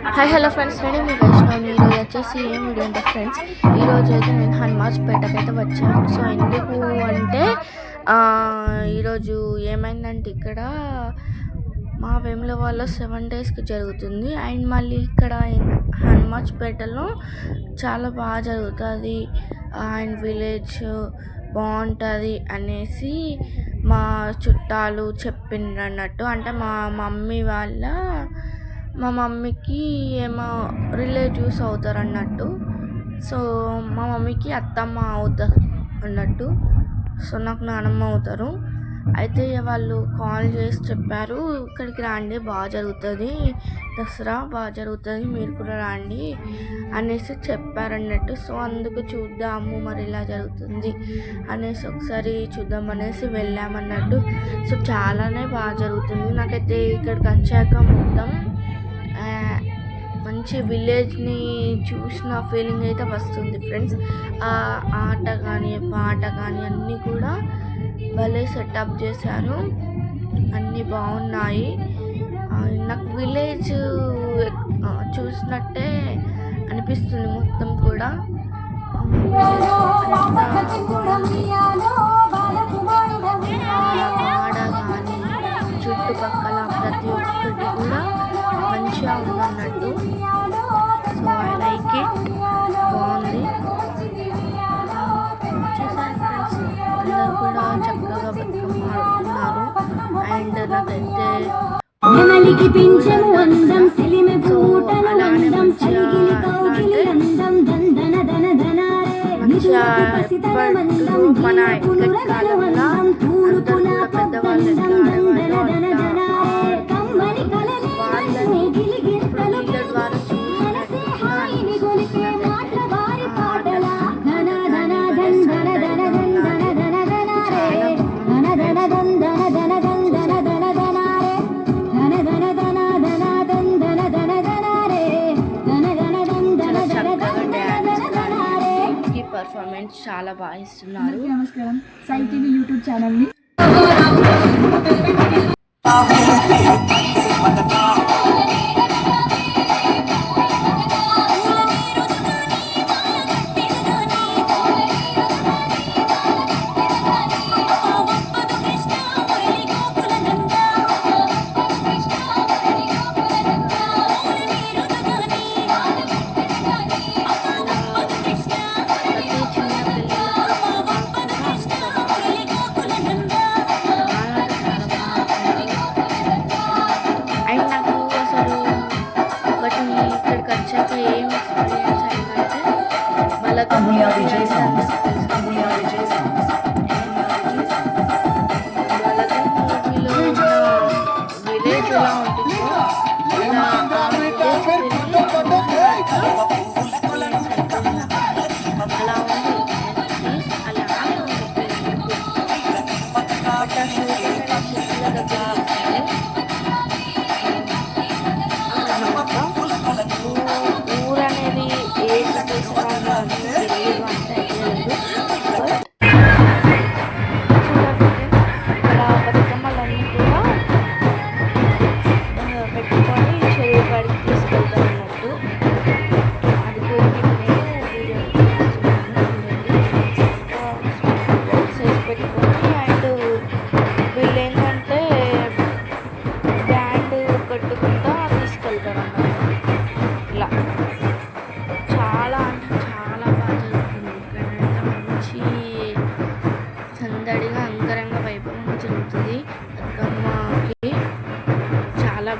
Hi hello friends, నేను మీ వైష్ణవి. ఈరోజు వచ్చేసి ఏం వీడియో అంటే ఫ్రెండ్స్, ఈరోజు అయితే నేను హనుమాజ్పేటకి అయితే వచ్చాను. సో ఎందుకు అంటే ఈరోజు ఏమైందంటే ఇక్కడ మా వేములవాడలో 7 డేస్కి జరుగుతుంది. అండ్ మళ్ళీ ఇక్కడ హనుమాజ్పేటలో చాలా బాగా జరుగుతుంది అండ్ విలేజ్ బాగుంటుంది అనేసి మా చుట్టాలు చెప్పిండ్రు అన్నట్టు. అంటే మా మమ్మీకి ఏమో రిలేటివ్స్ అవుతారు అన్నట్టు. సో మా మమ్మీకి అత్తమ్మ అవుతారు అన్నట్టు. సో నాకు నానమ్మ అవుతారు. అయితే వాళ్ళు కాల్ చేసి చెప్పారు, ఇక్కడికి రండి, బాగా జరుగుతుంది, దసరా బాగా జరుగుతుంది, మీరు కూడా రండి అనేసి చెప్పారన్నట్టు. సో అందుకు చూద్దాము మరి ఇలా జరుగుతుంది అనేసి ఒకసారి చూద్దాం అనేసి వెళ్ళామన్నట్టు. సో చాలానే బాగా జరుగుతుంది. నాకైతే ఇక్కడికి వచ్చాక మొత్తం మంచి విలేజ్ని చూసిన ఫీలింగ్ అయితే వస్తుంది ఫ్రెండ్స్. ఆట కానీ పాట కానీ అన్నీ కూడా భలే సెటప్ చేశారు, అన్నీ బాగున్నాయి. నాకు విలేజ్ చూసినట్టే అనిపిస్తుంది మొత్తం కూడా. ఆడ కానీ చుట్టుపక్కల ప్రతి ఒక్కటి కూడా మంచిగా ఉందన్నట్టు. సో ఐ లైక్ ఇట్, బాగుంది. చూసాను ఫ్రెండ్స్, అందరూ కూడా చక్కగా బతుకమ్మ ఆడుతున్నారు. అండ్ నాకైతే అలానే మంచిగా ఎప్పటిలో మన ఇక్కడి కాలంలో అందరూ కూడా పెద్దవాళ్ళు ఎట్లా ఆడేవాళ్ళు పర్ఫార్మెన్స్ చాలా బాగా ఇస్తున్నారు. నమస్కారం, సాయి టీవీ యూట్యూబ్ ఛానల్ని విలేజ్ ఎలా ఉంటుంది ఊరు అనేది ఏది తీసుకోవాలి తెలియదు అంటే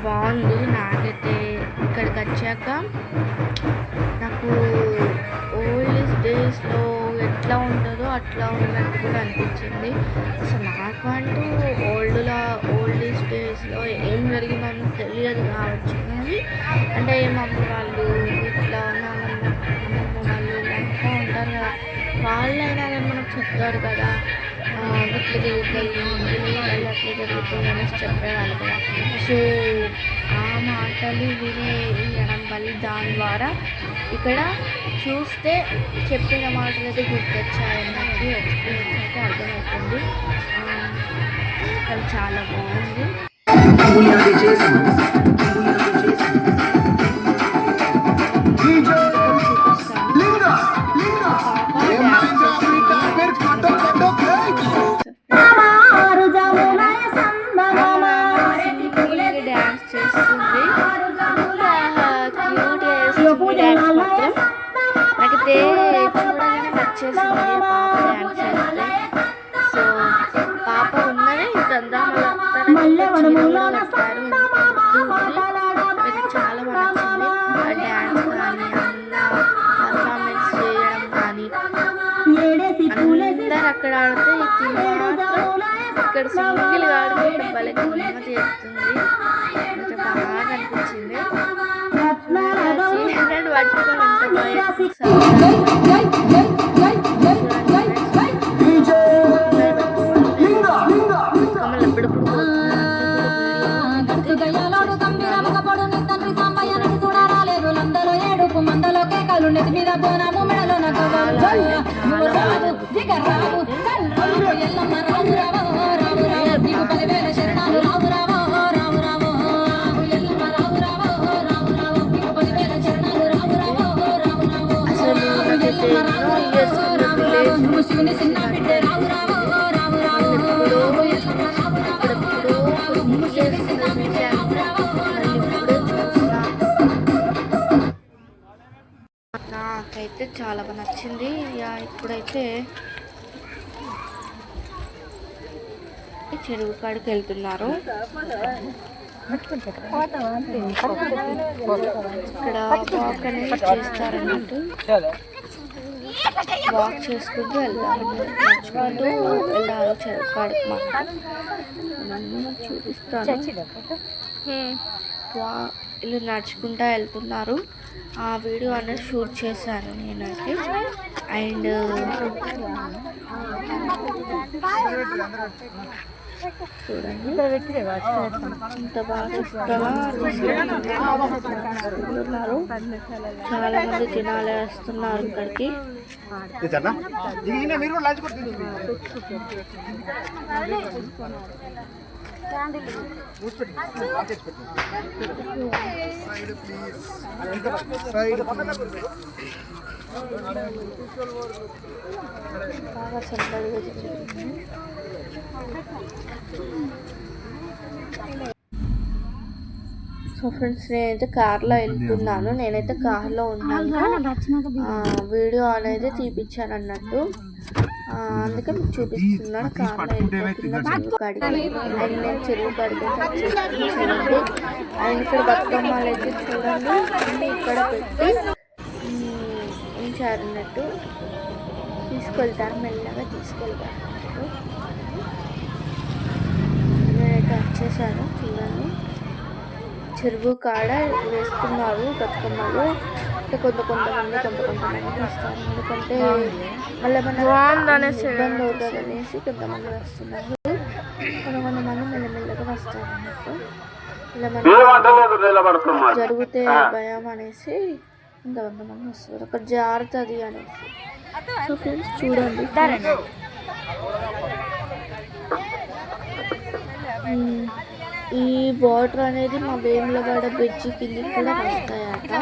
బాగుంది. నాకైతే ఇక్కడికి వచ్చాక నాకు ఓల్డ్ డేస్లో ఎట్లా ఉంటుందో అట్లా ఉన్నట్టు కూడా అనిపించింది. అసలు నాకు అంటూ ఓల్డ్ డేస్లో ఏం జరిగిందని తెలియదు కావచ్చు, కానీ అంటే మమ్మీ వాళ్ళు ఇట్లా అమ్మమ్మ వాళ్ళు ఇట్లా ఉంటారు కదా, వాళ్ళైనా కానీ మనకు చెప్తారు కదా, ఇట్లా జరుగుతాయి అట్లా జరుగుతుంది అనేసి చెప్పేవాళ్ళు కదా. సో ఆ మాటలు వినడం వల్ల దాని ద్వారా ఇక్కడ చూస్తే చెప్పిన మాటలు అయితే గుర్తొచ్చాయన్నట్టు ఎక్స్పీరియన్స్ అయితే అర్థమవుతుంది. అది చాలా బాగుంది. వచ్చేసింది పాప డ్యాన్స్ చేస్తే. సో పాప ఉన్నదే ఇంతంతా చీరలో కట్టారు. ఇది చాలా బాగా నచ్చింది. ఆ డ్యాన్స్ కానీ పర్ఫార్మెన్స్ చేయడం కానీ అందరు అక్కడ ఆడితే ఇది మాత్రం ఇక్కడ సింగిల్ ఆడుకుంటే భలే గమ్మతి చేస్తుంది. కొంచెం బాగా అనిపించింది. చీరలు పట్టుకొని ఎంత బాగా కమలు ఎప్పుడెప్పుడు నాకైతే చాలా బాగా నచ్చింది. ఇప్పుడైతే చెరువు కాడికి వెళ్తున్నారు. ఇక్కడ వాక్ అనేది చేస్తారన్నట్టు. వాక్ చేసుకుంటూ వెళ్తారు, నడుచుకుంటూ వెళ్ళారు చెరువు కాడికి. చూపిస్తాను. వీళ్ళు నడుచుకుంటూ వెళ్తున్నారు. ఆ వీడియో అనేది షూట్ చేశాను నేనైతే. అండ్ చూడండి ఇంత బాగా తీసుకుంటున్నారు. చాలా మంది జనాలు వస్తున్నారు ఇక్కడికి. బాగా సందడిగా జరుగుతుంది. సో ఫ్రెండ్స్, నేనైతే కార్లో వెళ్తున్నాను. నేనైతే కార్లో ఉన్నాను. వీడియో అనేది తీపిచ్చాను అన్నట్టు. అందుకే మీకు చూపిస్తున్నాను. కార్లో వెళ్ళిపోతున్నా చెరువు కాడికి. అండ్ నేను చెరువు కాడికి చూడండి. అండ్ ఇక్కడ బతుకమ్మలు అయితే చూడండి అన్నీ ఇక్కడ పెట్టి ఉంచారు అన్నట్టు. తీసుకెళ్తారు, మెల్లగా తీసుకెళ్తారు అన్నట్టు. నేనైతే వచ్చేసాను. చూడండి చెరువు కాడ వేస్తున్నారు బతుకమ్మలు. అంటే కొంతమంది వస్తారు. ఎందుకంటే మళ్ళీ ఏమన్నా ఇబ్బంది అవుతుంది అనేసి కొంతమంది వస్తున్నారు. కొంతమంది మెల్లమెల్లగా వస్తారు అన్నట్టు. ఇలా జరిగితే భయం అనేసి కొంతమంది వస్తారు. అక్కడ జారుతుంది అనేసి. సో ఫ్రెండ్స్ చూడండి, ఈ వాటర్ అనేది మా వేములవాడ బ్రిడ్జి కింద కూడా వస్తాయట.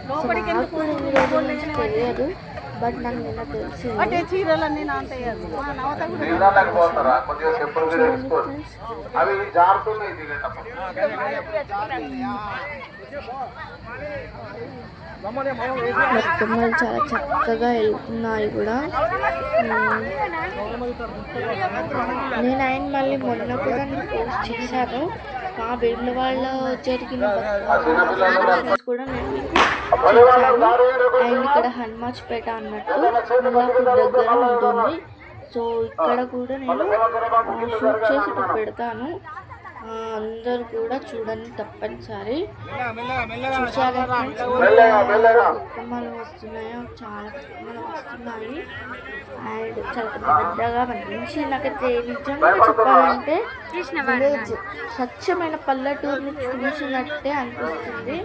సో నాకు ఈ రోజు నుంచి తెలియదు, బట్ నాకు నిన్న తెలిసింది. బతుకమ్మలు చాలా చక్కగా వెళ్తున్నాయి కూడా. నేను మళ్ళీ మొన్న కూడా పోస్ట్ చేశాను. మా వేములవాడ జరిగిన కూడా నేను చేశాను. అండ్ ఇక్కడ హనుమాజ్పేట అన్నట్టు నల్లాపూర్ దగ్గర ఉంటుంది. సో ఇక్కడ కూడా నేను షూట్ చేసి పెడతాను. అందరు కూడా చూడండి తప్పనిసరి. చూసారా బతుకమ్మలు వస్తున్నాయో, చాలా బతుకమ్మలు వస్తున్నాయి. అండ్ చాలా పెద్దగా మంచి, నాకైతే నిజంగా చెప్పాలంటే విలేజ్ స్వచ్ఛమైన పల్లెటూరుని చూసినట్టే అనిపిస్తుంది.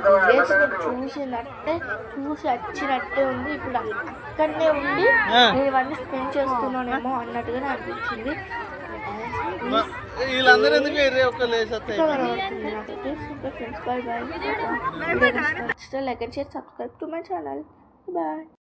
విలేజ్ చూసినట్టే, చూసి వచ్చినట్టే ఉంది. ఇప్పుడు అక్కడనే ఉండి నేను ఇవన్నీ స్పెండ్ చేస్తున్నానేమో అన్నట్టుగా అనిపించింది. Like and share, subscribe to my channel. Bye.